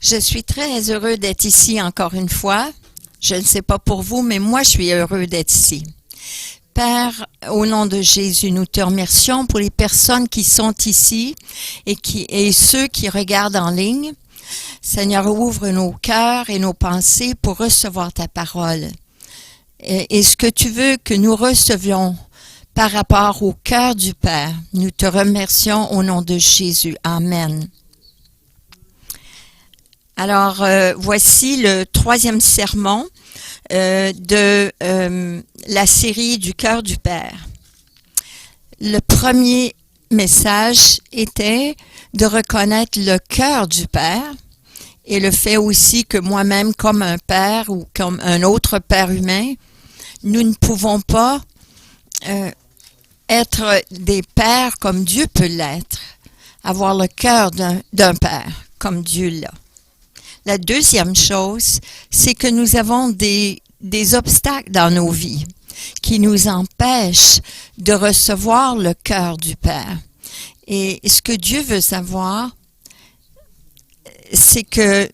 Je suis très heureux d'être ici encore une fois. Je ne sais pas pour vous, mais moi, je suis heureux d'être ici. Père, au nom de Jésus, nous te remercions pour les personnes qui sont ici et ceux qui regardent en ligne. Seigneur, ouvre nos cœurs et nos pensées pour recevoir ta parole. Et ce que tu veux que nous recevions par rapport au cœur du Père, nous te remercions au nom de Jésus. Amen. Alors, voici le troisième sermon de la série du cœur du Père. Le premier message était de reconnaître le cœur du Père et le fait aussi que moi-même, comme un père ou comme un autre père humain, nous ne pouvons pas être des pères comme Dieu peut l'être, avoir le cœur d'un père comme Dieu l'a. La deuxième chose, c'est que nous avons des obstacles dans nos vies qui nous empêchent de recevoir le cœur du Père. Et ce que Dieu veut savoir, c'est que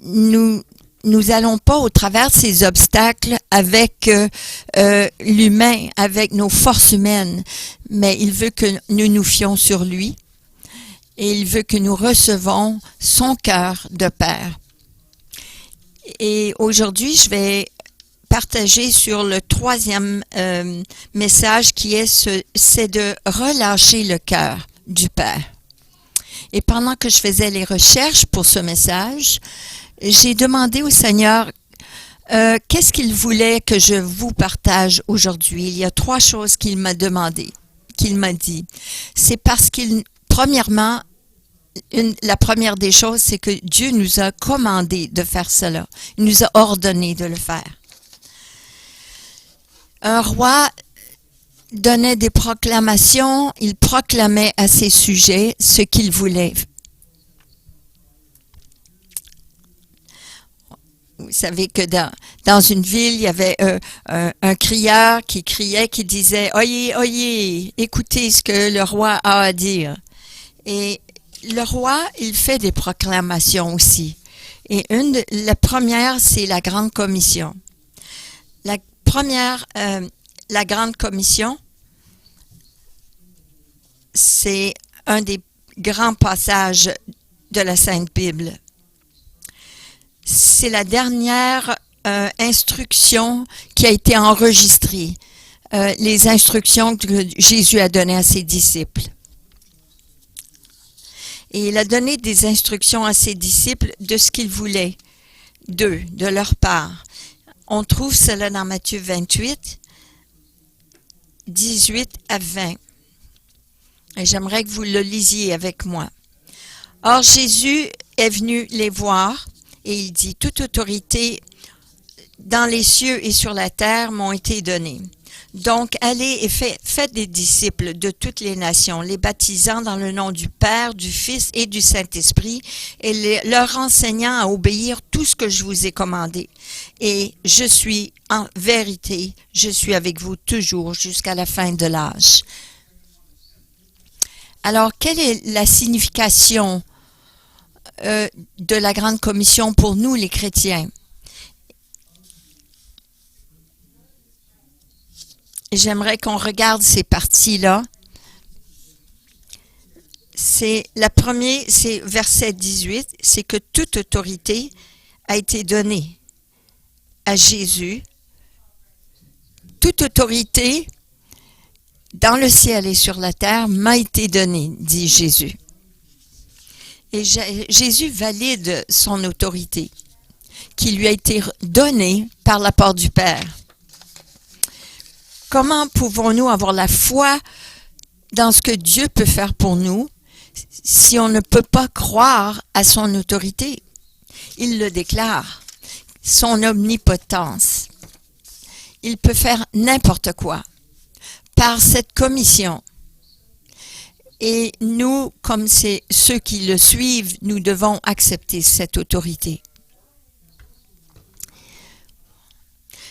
nous n'allons pas au travers de ces obstacles avec l'humain, avec nos forces humaines, mais il veut que nous nous fions sur lui. Et il veut que nous recevons son cœur de Père. Et aujourd'hui, je vais partager sur le troisième message c'est de relâcher le cœur du Père. Et pendant que je faisais les recherches pour ce message, j'ai demandé au Seigneur qu'est-ce qu'il voulait que je vous partage aujourd'hui. Il y a 3 choses qu'il m'a demandé, qu'il m'a dit. C'est parce premièrement, la première des choses, c'est que Dieu nous a commandé de faire cela. Il nous a ordonné de le faire. Un roi donnait des proclamations, il proclamait à ses sujets ce qu'il voulait. Vous savez que dans une ville, il y avait un crieur qui criait, qui disait « Oyez, oyez, écoutez ce que le roi a à dire ». Et le roi, il fait des proclamations aussi. Et la première, c'est la Grande Commission. La Grande Commission, c'est un des grands passages de la Sainte Bible. C'est la dernière instruction qui a été enregistrée, les instructions que Jésus a données à ses disciples. Et il a donné des instructions à ses disciples de ce qu'il voulait d'eux, de leur part. On trouve cela dans Matthieu 28, 18 à 20. Et j'aimerais que vous le lisiez avec moi. Or, Jésus est venu les voir et il dit, « Toute autorité dans les cieux et sur la terre m'ont été données. Donc, allez et faites des disciples de toutes les nations, les baptisant dans le nom du Père, du Fils et du Saint-Esprit, et leur enseignant à obéir tout ce que je vous ai commandé. Et je suis, en vérité, je suis avec vous toujours jusqu'à la fin de l'âge. » Alors, quelle est la signification de la Grande Commission pour nous, les chrétiens? J'aimerais qu'on regarde ces parties-là. La première, c'est verset 18, c'est que toute autorité a été donnée à Jésus. Toute autorité dans le ciel et sur la terre m'a été donnée, dit Jésus. Et Jésus valide son autorité qui lui a été donnée par la part du Père. Comment pouvons-nous avoir la foi dans ce que Dieu peut faire pour nous si on ne peut pas croire à son autorité? Il le déclare, son omnipotence. Il peut faire n'importe quoi par cette commission. Et nous, comme c'est ceux qui le suivent, nous devons accepter cette autorité.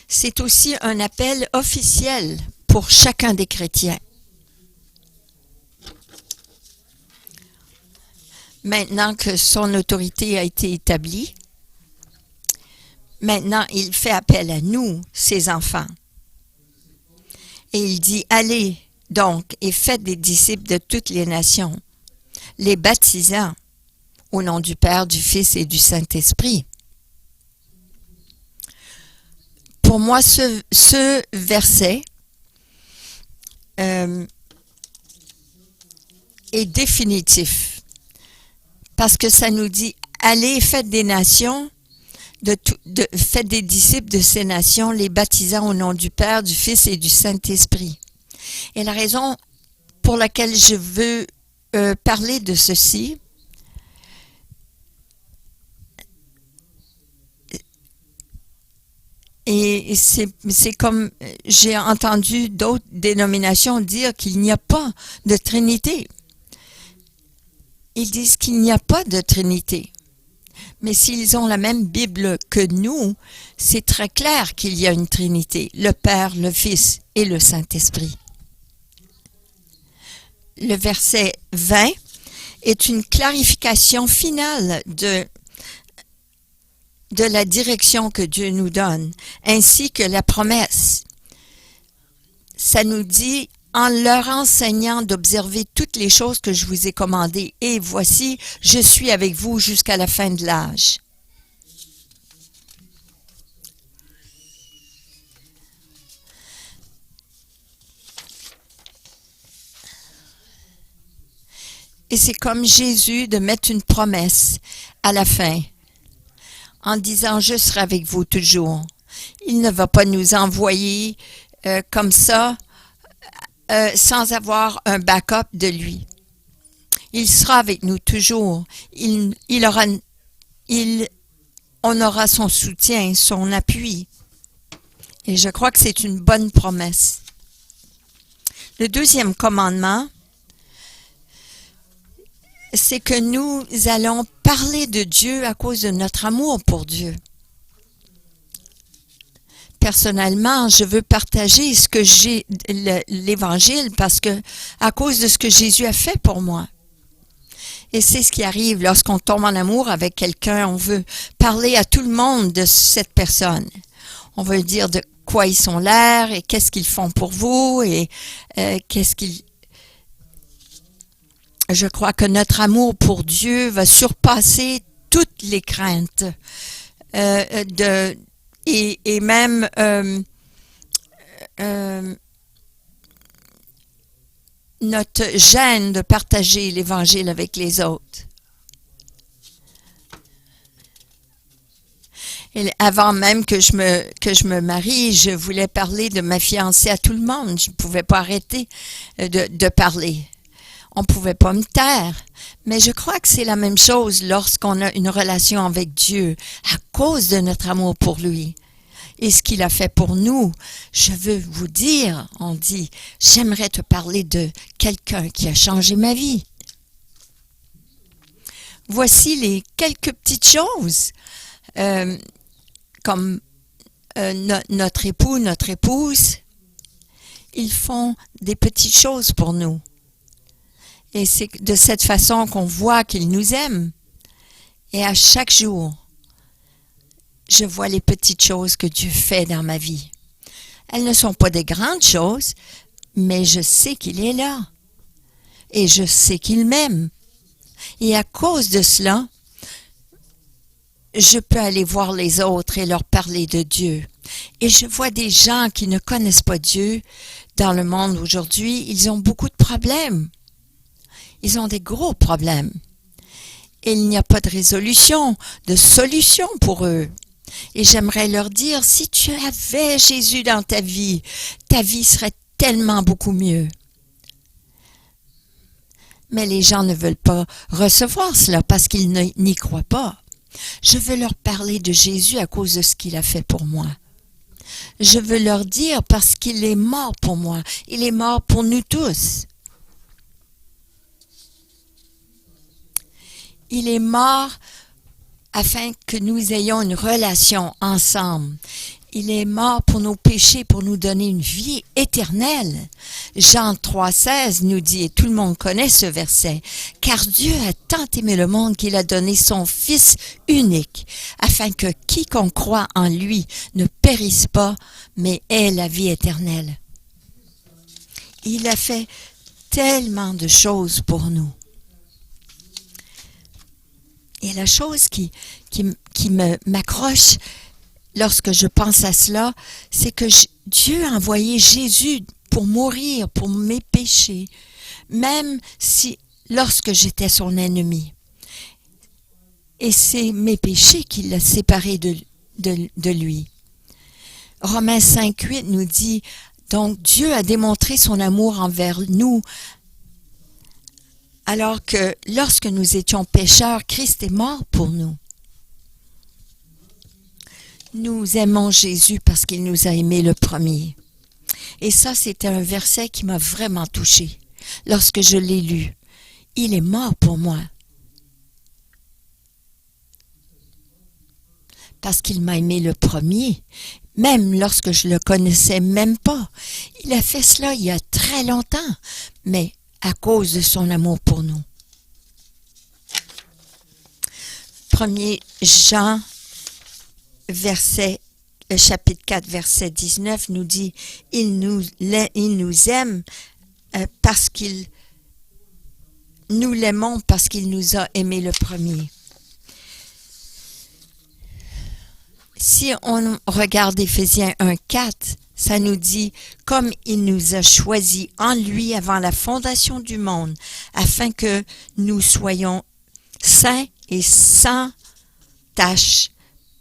C'est aussi un appel officiel pour chacun des chrétiens. Maintenant que son autorité a été établie, maintenant il fait appel à nous, ses enfants. Et il dit, allez donc et faites des disciples de toutes les nations, les baptisant au nom du Père, du Fils et du Saint-Esprit. Pour moi, ce verset est définitif parce que ça nous dit, allez, faites des nations, faites des disciples de ces nations, les baptisant au nom du Père, du Fils et du Saint-Esprit. Et la raison pour laquelle je veux parler de ceci, et c'est comme j'ai entendu d'autres dénominations dire qu'il n'y a pas de Trinité. Ils disent qu'il n'y a pas de Trinité. Mais s'ils ont la même Bible que nous, c'est très clair qu'il y a une Trinité, le Père, le Fils et le Saint-Esprit. Le verset 20 est une clarification finale de la direction que Dieu nous donne, ainsi que la promesse. Ça nous dit, en leur enseignant d'observer toutes les choses que je vous ai commandées, et voici, je suis avec vous jusqu'à la fin de l'âge. Et c'est comme Jésus de mettre une promesse à la fin, en disant, je serai avec vous toujours. Il ne va pas nous envoyer comme ça, sans avoir un backup de lui. Il sera avec nous toujours. On aura son soutien, son appui. Et je crois que c'est une bonne promesse. Le deuxième commandement, c'est que nous allons parler de Dieu à cause de notre amour pour Dieu. Personnellement, je veux partager ce que j'ai l'Évangile parce que à cause de ce que Jésus a fait pour moi. Et c'est ce qui arrive lorsqu'on tombe en amour avec quelqu'un. On veut parler à tout le monde de cette personne. On veut dire de quoi ils sont l'air et qu'est-ce qu'ils font pour vous et qu'est-ce qu'ils... Je crois que notre amour pour Dieu va surpasser toutes les craintes et même notre gêne de partager l'Évangile avec les autres. Et avant même que je me marie, je voulais parler de ma fiancée à tout le monde. Je ne pouvais pas arrêter de parler. On ne pouvait pas me taire. Mais je crois que c'est la même chose lorsqu'on a une relation avec Dieu à cause de notre amour pour lui. Et ce qu'il a fait pour nous, je veux vous dire, on dit, j'aimerais te parler de quelqu'un qui a changé ma vie. Voici les quelques petites choses, comme notre époux, notre épouse, ils font des petites choses pour nous. Et c'est de cette façon qu'on voit qu'ils nous aiment. Et à chaque jour, je vois les petites choses que Dieu fait dans ma vie. Elles ne sont pas des grandes choses, mais je sais qu'il est là. Et je sais qu'il m'aime. Et à cause de cela, je peux aller voir les autres et leur parler de Dieu. Et je vois des gens qui ne connaissent pas Dieu dans le monde aujourd'hui. Ils ont beaucoup de problèmes. Ils ont des gros problèmes. Et il n'y a pas de résolution, de solution pour eux. Et j'aimerais leur dire, si tu avais Jésus dans ta vie serait tellement beaucoup mieux. Mais les gens ne veulent pas recevoir cela parce qu'ils n'y croient pas. Je veux leur parler de Jésus à cause de ce qu'il a fait pour moi. Je veux leur dire parce qu'il est mort pour moi. Il est mort pour nous tous. Il est mort afin que nous ayons une relation ensemble. Il est mort pour nos péchés, pour nous donner une vie éternelle. Jean 3,16 nous dit, et tout le monde connaît ce verset, « Car Dieu a tant aimé le monde qu'il a donné son Fils unique, afin que quiconque croit en lui ne périsse pas, mais ait la vie éternelle. » Il a fait tellement de choses pour nous. Et la chose qui m'accroche lorsque je pense à cela, c'est que Dieu a envoyé Jésus pour mourir pour mes péchés, même si lorsque j'étais son ennemi. Et c'est mes péchés qui l'ont séparé de lui. Romains 5,8 nous dit, donc Dieu a démontré son amour envers nous, alors que lorsque nous étions pécheurs, Christ est mort pour nous. Nous aimons Jésus parce qu'il nous a aimés le premier. Et ça, c'était un verset qui m'a vraiment touchée lorsque je l'ai lu. Il est mort pour moi. Parce qu'il m'a aimé le premier, même lorsque je le connaissais même pas. Il a fait cela il y a très longtemps, mais à cause de son amour pour nous. 1er Jean chapitre 4, verset 19 nous dit, il nous aime parce qu'il nous l'aimons parce qu'il nous a aimés le premier. Si on regarde Éphésiens 1,4, ça nous dit, comme il nous a choisis en lui avant la fondation du monde, afin que nous soyons saints et sans tache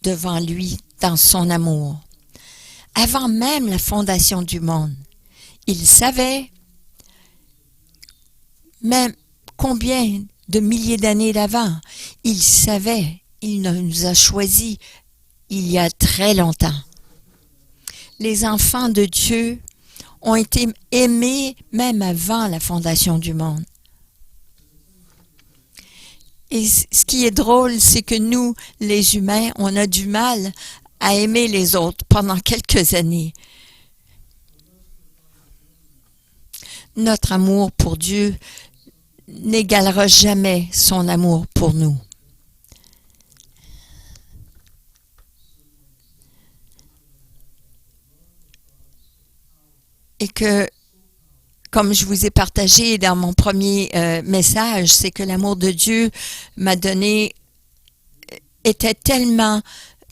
devant lui dans son amour. Avant même la fondation du monde, il savait même combien de milliers d'années d'avant, il savait, il nous a choisis il y a très longtemps. Les enfants de Dieu ont été aimés même avant la fondation du monde. Et ce qui est drôle, c'est que nous, les humains, on a du mal à aimer les autres pendant quelques années. Notre amour pour Dieu n'égalera jamais son amour pour nous. Et que, comme je vous ai partagé dans mon premier message, c'est que l'amour de Dieu était tellement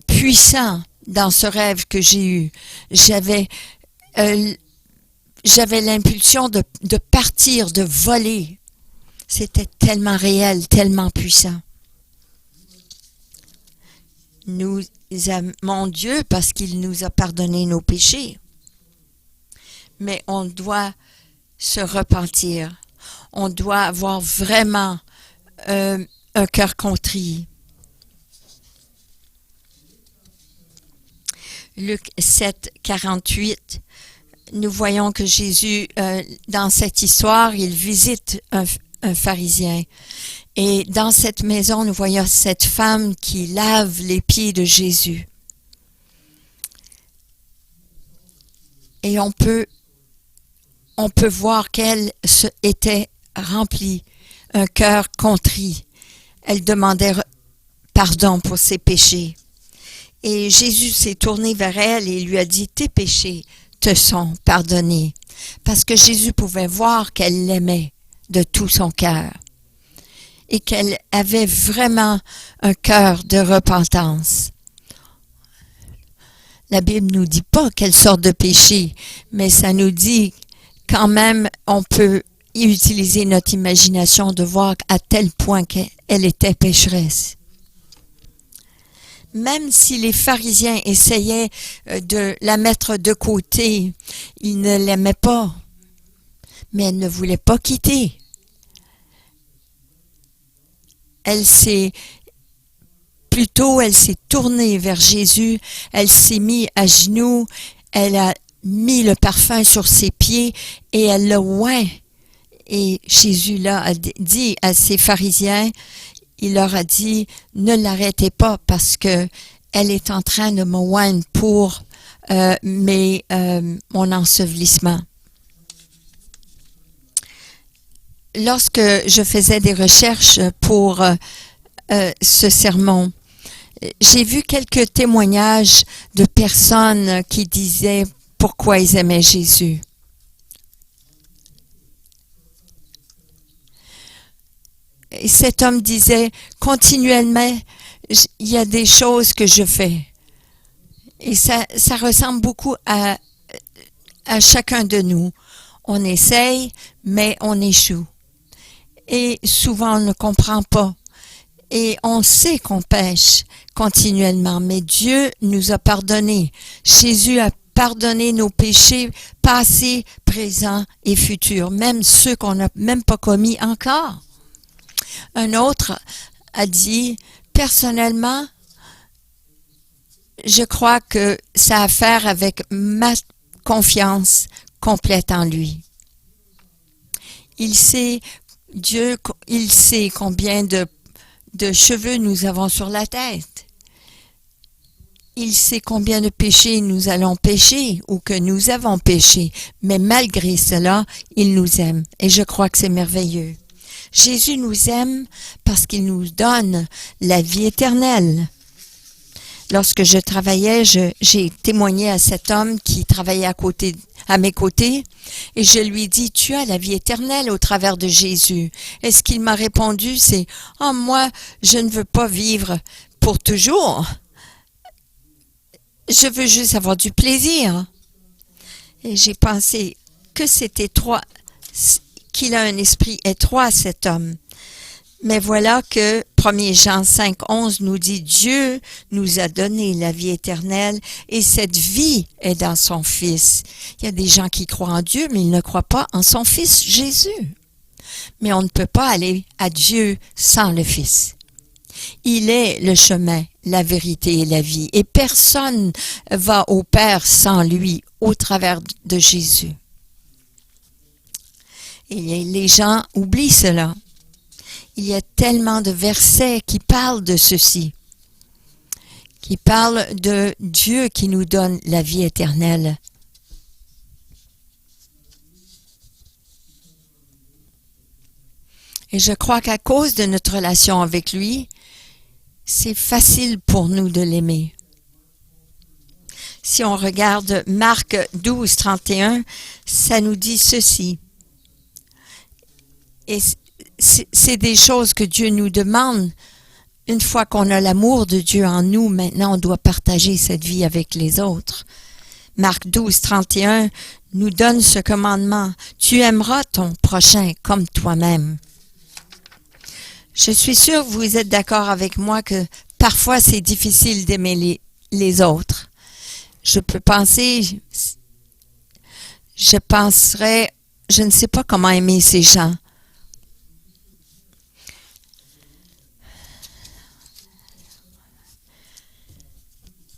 puissant dans ce rêve que j'ai eu. J'avais l'impulsion de partir, de voler. C'était tellement réel, tellement puissant. Nous aimons Dieu parce qu'il nous a pardonné nos péchés. Mais on doit se repentir. On doit avoir vraiment un cœur contrit. Luc 7, 48, nous voyons que Jésus, dans cette histoire, il visite un pharisien. Et dans cette maison, nous voyons cette femme qui lave les pieds de Jésus. Et on peut voir qu'elle était remplie, un cœur contrit. Elle demandait pardon pour ses péchés. Et Jésus s'est tourné vers elle et lui a dit, tes péchés te sont pardonnés. Parce que Jésus pouvait voir qu'elle l'aimait de tout son cœur. Et qu'elle avait vraiment un cœur de repentance. La Bible nous dit pas quelle sorte de péché, mais ça nous dit quand même, on peut utiliser notre imagination de voir à tel point qu'elle était pécheresse. Même si les pharisiens essayaient de la mettre de côté, ils ne l'aimaient pas, mais elle ne voulait pas quitter. Elle s'est tournée vers Jésus, elle s'est mise à genoux, elle a mis le parfum sur ses pieds et elle l'a oint. Et Jésus là a dit à ces pharisiens, il leur a dit, ne l'arrêtez pas parce que elle est en train de me oindre pour mon ensevelissement. Lorsque je faisais des recherches pour ce sermon, j'ai vu quelques témoignages de personnes qui disaient pourquoi ils aimaient Jésus. Et cet homme disait continuellement, il y a des choses que je fais. Et ça ressemble beaucoup à chacun de nous. On essaye, mais on échoue. Et souvent, on ne comprend pas. Et on sait qu'on pêche continuellement, mais Dieu nous a pardonné. Jésus a pardonné nos péchés passés, présents et futurs, même ceux qu'on n'a même pas commis encore. Un autre a dit, personnellement, je crois que ça a à faire avec ma confiance complète en lui. Dieu, il sait combien de cheveux nous avons sur la tête. Il sait combien de péchés nous allons pécher ou que nous avons péché. Mais malgré cela, il nous aime. Et je crois que c'est merveilleux. Jésus nous aime parce qu'il nous donne la vie éternelle. Lorsque je travaillais, j'ai témoigné à cet homme qui travaillait à mes côtés, et je lui dis, tu as la vie éternelle au travers de Jésus. Et ce qu'il m'a répondu, c'est, oh, moi, je ne veux pas vivre pour toujours. Je veux juste avoir du plaisir. Et j'ai pensé que c'était qu'il a un esprit étroit, cet homme. Mais voilà que 1 Jean 5,11 nous dit, Dieu nous a donné la vie éternelle et cette vie est dans son Fils. Il y a des gens qui croient en Dieu, mais ils ne croient pas en son Fils Jésus. Mais on ne peut pas aller à Dieu sans le Fils. Il est le chemin, la vérité et la vie. Et personne va au Père sans lui, au travers de Jésus. Et les gens oublient cela. Il y a tellement de versets qui parlent de ceci, qui parlent de Dieu qui nous donne la vie éternelle. Et je crois qu'à cause de notre relation avec lui, c'est facile pour nous de l'aimer. Si on regarde Marc 12, 31, ça nous dit ceci. Et c'est des choses que Dieu nous demande. Une fois qu'on a l'amour de Dieu en nous, maintenant on doit partager cette vie avec les autres. Marc 12, 31 nous donne ce commandement. Tu aimeras ton prochain comme toi-même. Je suis sûre que vous êtes d'accord avec moi que parfois c'est difficile d'aimer les autres. Je ne sais pas comment aimer ces gens.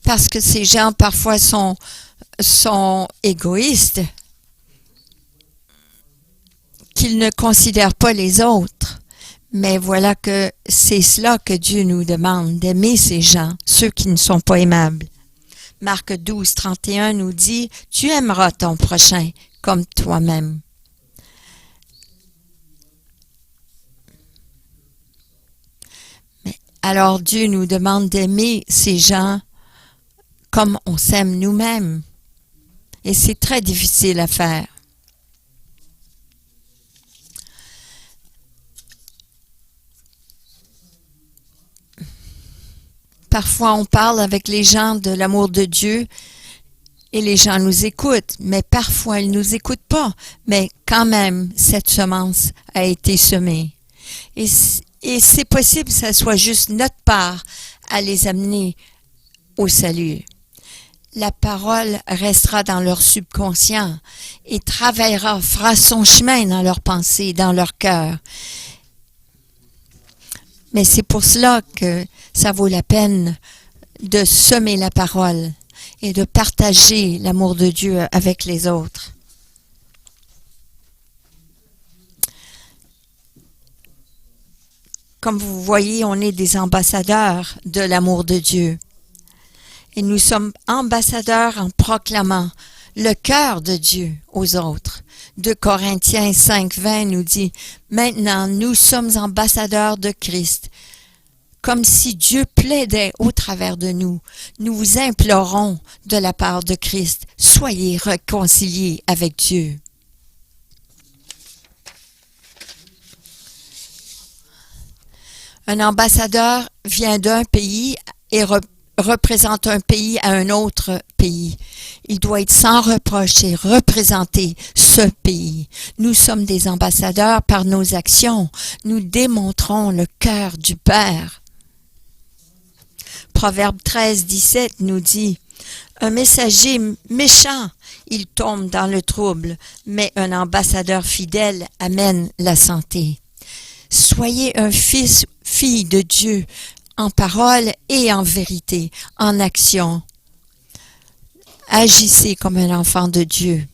Parce que ces gens parfois sont égoïstes, qu'ils ne considèrent pas les autres. Mais voilà que c'est cela que Dieu nous demande, d'aimer ces gens, ceux qui ne sont pas aimables. Marc 12, 31 nous dit, « Tu aimeras ton prochain comme toi-même. » Alors Dieu nous demande d'aimer ces gens comme on s'aime nous-mêmes. Et c'est très difficile à faire. Parfois, on parle avec les gens de l'amour de Dieu et les gens nous écoutent, mais parfois, ils ne nous écoutent pas. Mais quand même, cette semence a été semée. Et c'est possible que ce soit juste notre part à les amener au salut. La parole restera dans leur subconscient et travaillera, fera son chemin dans leurs pensées, dans leur cœur. Mais c'est pour cela que ça vaut la peine de semer la parole et de partager l'amour de Dieu avec les autres. Comme vous voyez, on est des ambassadeurs de l'amour de Dieu. Et nous sommes ambassadeurs en proclamant le cœur de Dieu aux autres. 2 Corinthiens 5:20 nous dit, « Maintenant, nous sommes ambassadeurs de Christ. Comme si Dieu plaidait au travers de nous, nous vous implorons de la part de Christ, soyez réconciliés avec Dieu. » Un ambassadeur vient d'un pays et représente un pays à un autre pays. Il doit être sans reproche et représenter ce pays. Nous sommes des ambassadeurs par nos actions. Nous démontrons le cœur du Père. Proverbe 13:17 nous dit, « Un messager méchant, il tombe dans le trouble, mais un ambassadeur fidèle amène la santé. » Soyez un fille de Dieu, en parole et en vérité, en action. Agissez comme un enfant de Dieu.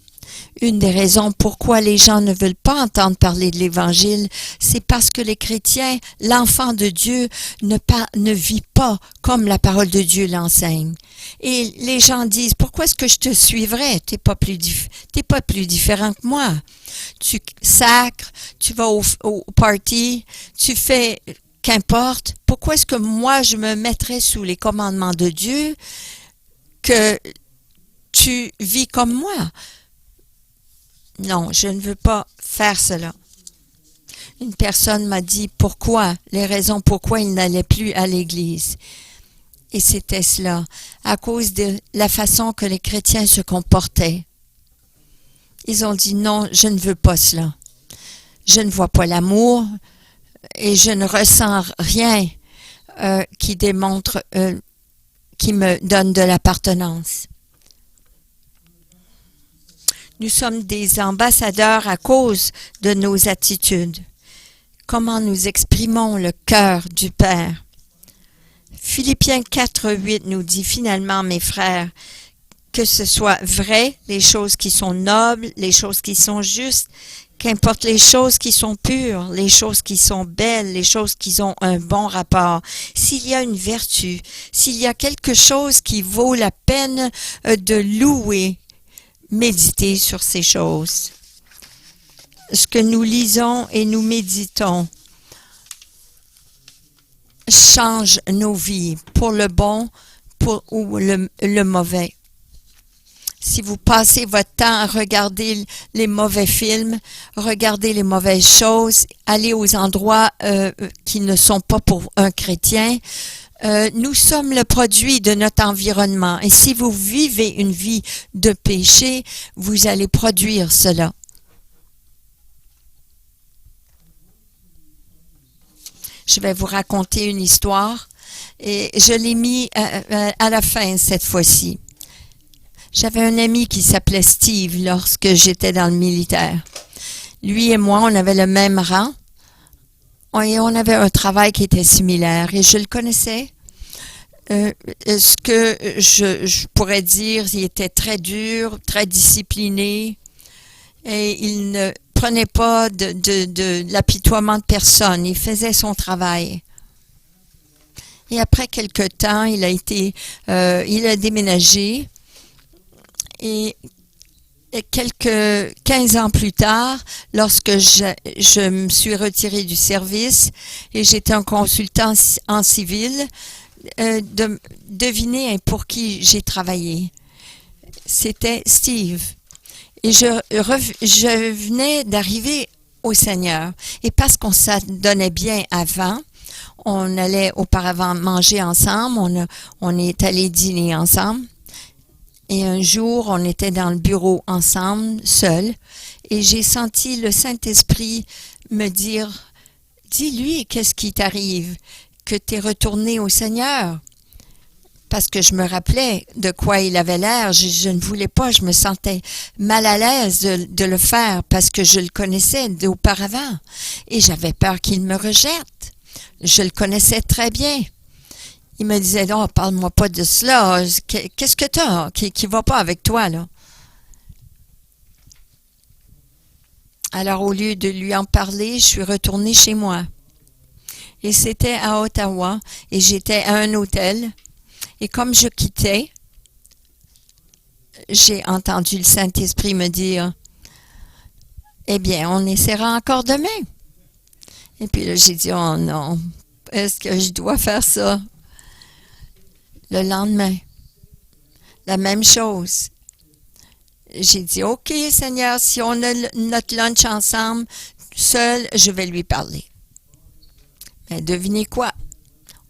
Une des raisons pourquoi les gens ne veulent pas entendre parler de l'Évangile, c'est parce que les chrétiens, l'enfant de Dieu, ne vit pas comme la parole de Dieu l'enseigne. Et les gens disent, pourquoi est-ce que je te suivrais? T'es pas plus différent que moi. Tu sacres, tu vas au party, tu fais qu'importe. Pourquoi est-ce que moi je me mettrais sous les commandements de Dieu que tu vis comme moi? Non, je ne veux pas faire cela. Une personne m'a dit pourquoi, les raisons pourquoi il n'allait plus à l'église. Et c'était cela, à cause de la façon que les chrétiens se comportaient. Ils ont dit non, je ne veux pas cela. Je ne vois pas l'amour et je ne ressens rien qui démontre, qui me donne de l'appartenance. Nous sommes des ambassadeurs à cause de nos attitudes. Comment nous exprimons le cœur du Père? Philippiens 4:8 nous dit finalement, mes frères, que ce soit vrai, les choses qui sont nobles, les choses qui sont justes, qu'importe les choses qui sont pures, les choses qui sont belles, les choses qui ont un bon rapport, s'il y a une vertu, s'il y a quelque chose qui vaut la peine de louer, méditez sur ces choses. Ce que nous lisons et nous méditons change nos vies pour le bon ou le mauvais. Si vous passez votre temps à regarder les mauvais films, regarder les mauvaises choses, aller aux endroits qui ne sont pas pour un chrétien, nous sommes le produit de notre environnement. Et si vous vivez une vie de péché, vous allez produire cela. Je vais vous raconter une histoire et je l'ai mis à la fin cette fois-ci. J'avais un ami qui s'appelait Steve lorsque j'étais dans le militaire. Lui et moi, on avait le même rang et on avait un travail qui était similaire et je le connaissais. Ce que je pourrais dire, il était très dur, très discipliné et il ne prenait pas de l'apitoiement de personne. Il faisait son travail. Et après quelque temps, il a déménagé. Et quelques 15 ans plus tard, lorsque je me suis retirée du service et j'étais un consultant en civil, devinez pour qui j'ai travaillé. C'était Steve. Et je venais d'arriver au Seigneur. Et parce qu'on s'adonnait bien avant, on allait auparavant manger ensemble, on est allé dîner ensemble. Et un jour, on était dans le bureau ensemble, seuls, et j'ai senti le Saint-Esprit me dire, « Dis-lui, qu'est-ce qui t'arrive? Que tu es retourné au Seigneur? » Parce que je me rappelais de quoi il avait l'air, je ne voulais pas, je me sentais mal à l'aise de le faire parce que je le connaissais d'auparavant. Et j'avais peur qu'il me rejette. Je le connaissais très bien. Il me disait, non, parle-moi pas de cela. Qu'est-ce que tu as qui va pas avec toi, là? Alors, au lieu de lui en parler, je suis retournée chez moi. Et c'était à Ottawa, et j'étais à un hôtel. Et comme je quittais, j'ai entendu le Saint-Esprit me dire, eh bien, on essaiera encore demain. Et puis là, j'ai dit, oh non, est-ce que je dois faire ça? Le lendemain, la même chose. J'ai dit, OK, Seigneur, si on a notre lunch ensemble, seul, je vais lui parler. Mais devinez quoi?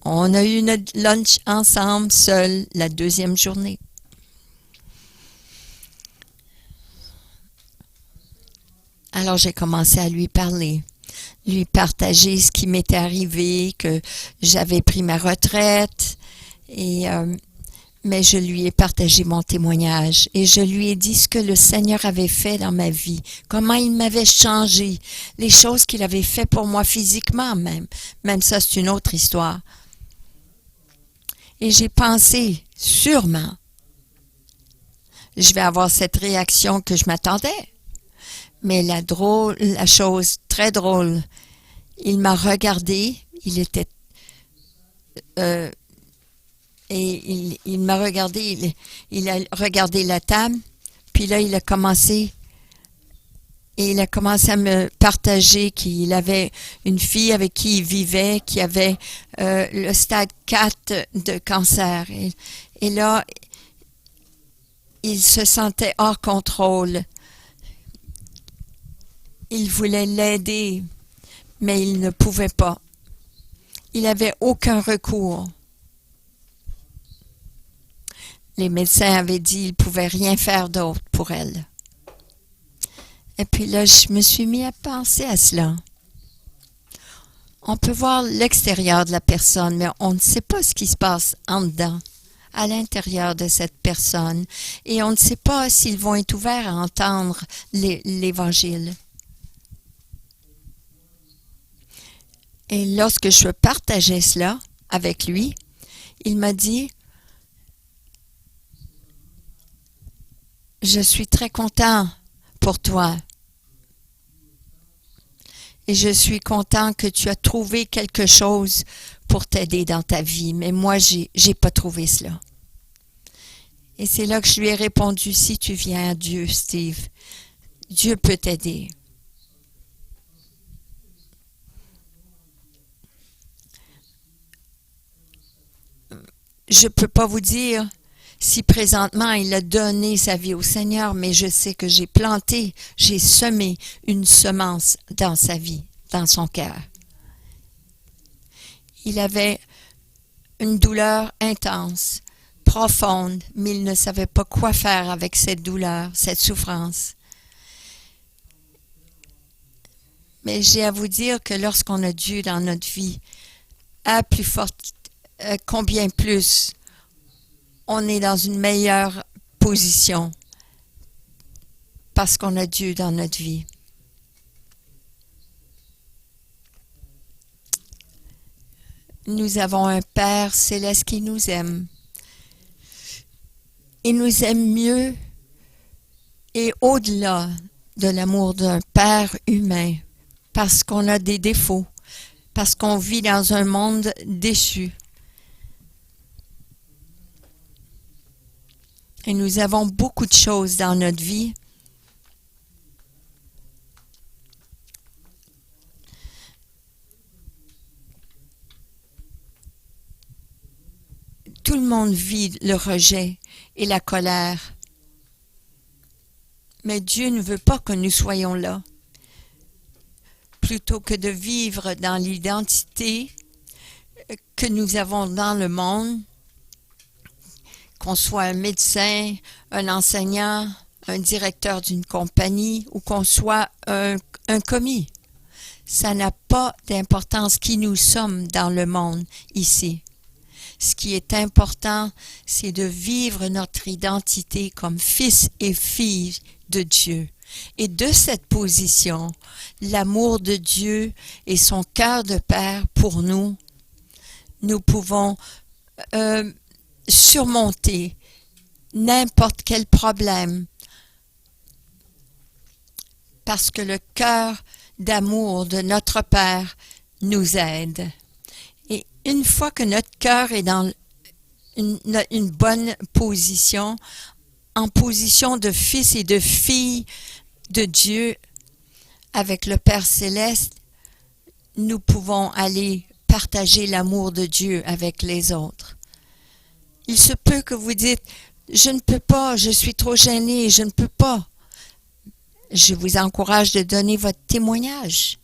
On a eu notre lunch ensemble, seul, la deuxième journée. Alors, j'ai commencé à lui parler, lui partager ce qui m'était arrivé, que j'avais pris ma retraite, mais je lui ai partagé mon témoignage et je lui ai dit ce que le Seigneur avait fait dans ma vie, comment il m'avait changé, les choses qu'il avait fait pour moi physiquement même. Même ça, c'est une autre histoire. Et j'ai pensé, sûrement, je vais avoir cette réaction que je m'attendais. Mais la chose très drôle, il m'a regardé, il était... et il m'a regardé, il a regardé la table, puis là, il a commencé à me partager qu'il avait une fille avec qui il vivait, qui avait le stade 4 de cancer. Et là, il se sentait hors contrôle. Il voulait l'aider, mais il ne pouvait pas. Il n'avait aucun recours. Les médecins avaient dit qu'ils ne pouvaient rien faire d'autre pour elle. Et puis là, je me suis mis à penser à cela. On peut voir l'extérieur de la personne, mais on ne sait pas ce qui se passe en dedans, à l'intérieur de cette personne. Et on ne sait pas s'ils vont être ouverts à entendre l'Évangile. Et lorsque je partageais cela avec lui, il m'a dit, « Je suis très content pour toi. Et je suis content que tu as trouvé quelque chose pour t'aider dans ta vie. Mais moi, j'ai pas trouvé cela. » Et c'est là que je lui ai répondu, « Si tu viens à Dieu, Steve, Dieu peut t'aider. » Je ne peux pas vous dire si présentement il a donné sa vie au Seigneur, mais je sais que j'ai semé une semence dans sa vie, dans son cœur. Il avait une douleur intense, profonde, mais il ne savait pas quoi faire avec cette douleur, cette souffrance. Mais j'ai à vous dire que lorsqu'on a Dieu dans notre vie, à plus forte combien plus on est dans une meilleure position parce qu'on a Dieu dans notre vie. Nous avons un Père céleste qui nous aime. Il nous aime mieux et au-delà de l'amour d'un Père humain parce qu'on a des défauts, parce qu'on vit dans un monde déchu. Et nous avons beaucoup de choses dans notre vie. Tout le monde vit le rejet et la colère. Mais Dieu ne veut pas que nous soyons là. Plutôt que de vivre dans l'identité que nous avons dans le monde, qu'on soit un médecin, un enseignant, un directeur d'une compagnie ou qu'on soit un commis. Ça n'a pas d'importance qui nous sommes dans le monde ici. Ce qui est important, c'est de vivre notre identité comme fils et filles de Dieu. Et de cette position, l'amour de Dieu et son cœur de Père pour nous, nous pouvons surmonter n'importe quel problème parce que le cœur d'amour de notre Père nous aide. Et une fois que notre cœur est une bonne position, en position de fils et de filles de Dieu avec le Père Céleste, nous pouvons aller partager l'amour de Dieu avec les autres. Il se peut que vous dites, je ne peux pas, je suis trop gêné, je ne peux pas. Je vous encourage de donner votre témoignage.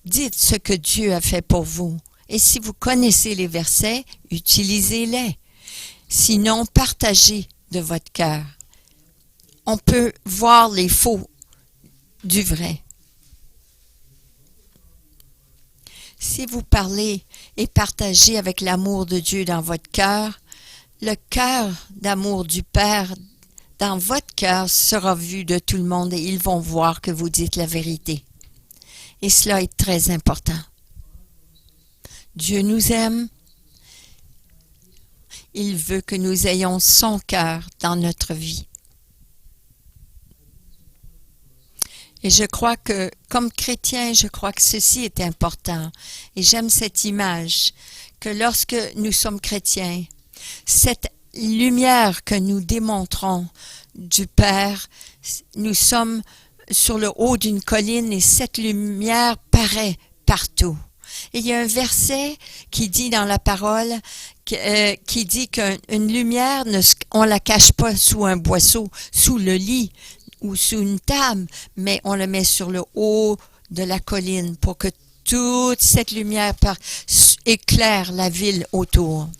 Dites ce que Dieu a fait pour vous. Et si vous connaissez les versets, utilisez-les. Sinon, partagez de votre cœur. On peut voir les faux du vrai. Si vous parlez et partagez avec l'amour de Dieu dans votre cœur, le cœur d'amour du Père dans votre cœur sera vu de tout le monde et ils vont voir que vous dites la vérité. Et cela est très important. Dieu nous aime. Il veut que nous ayons son cœur dans notre vie. Et je crois que, comme chrétien, je crois que ceci est important. Et j'aime cette image, que lorsque nous sommes chrétiens, cette lumière que nous démontrons du Père, nous sommes sur le haut d'une colline et cette lumière paraît partout. Et il y a un verset qui dit dans la parole, qui dit qu'une lumière, on la cache pas sous un boisseau, sous le lit ou sous une table, mais on le met sur le haut de la colline pour que toute cette lumière éclaire la ville autour.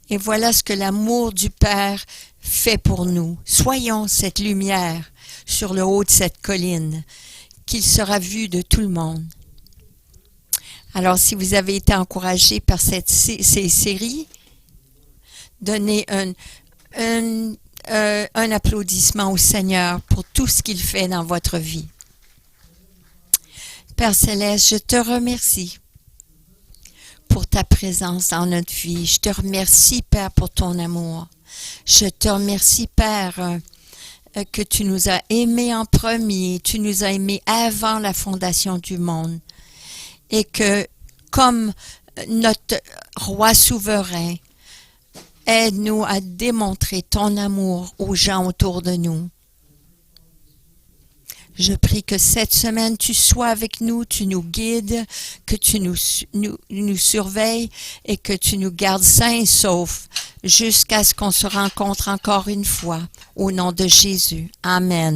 Et voilà ce que l'amour du Père fait pour nous. Soyons cette lumière sur le haut de cette colline, qu'il sera vu de tout le monde. Alors, si vous avez été encouragé par ces séries, donnez un applaudissement au Seigneur pour tout ce qu'il fait dans votre vie. Père Céleste, je te remercie pour ta présence dans notre vie. Je te remercie, Père, pour ton amour. Je te remercie, Père, que tu nous as aimés en premier. Tu nous as aimés avant la fondation du monde. Et que, comme notre roi souverain, aide-nous à démontrer ton amour aux gens autour de nous. Je prie que cette semaine, tu sois avec nous, tu nous guides, que tu nous surveilles et que tu nous gardes sains et saufs jusqu'à ce qu'on se rencontre encore une fois. Au nom de Jésus. Amen.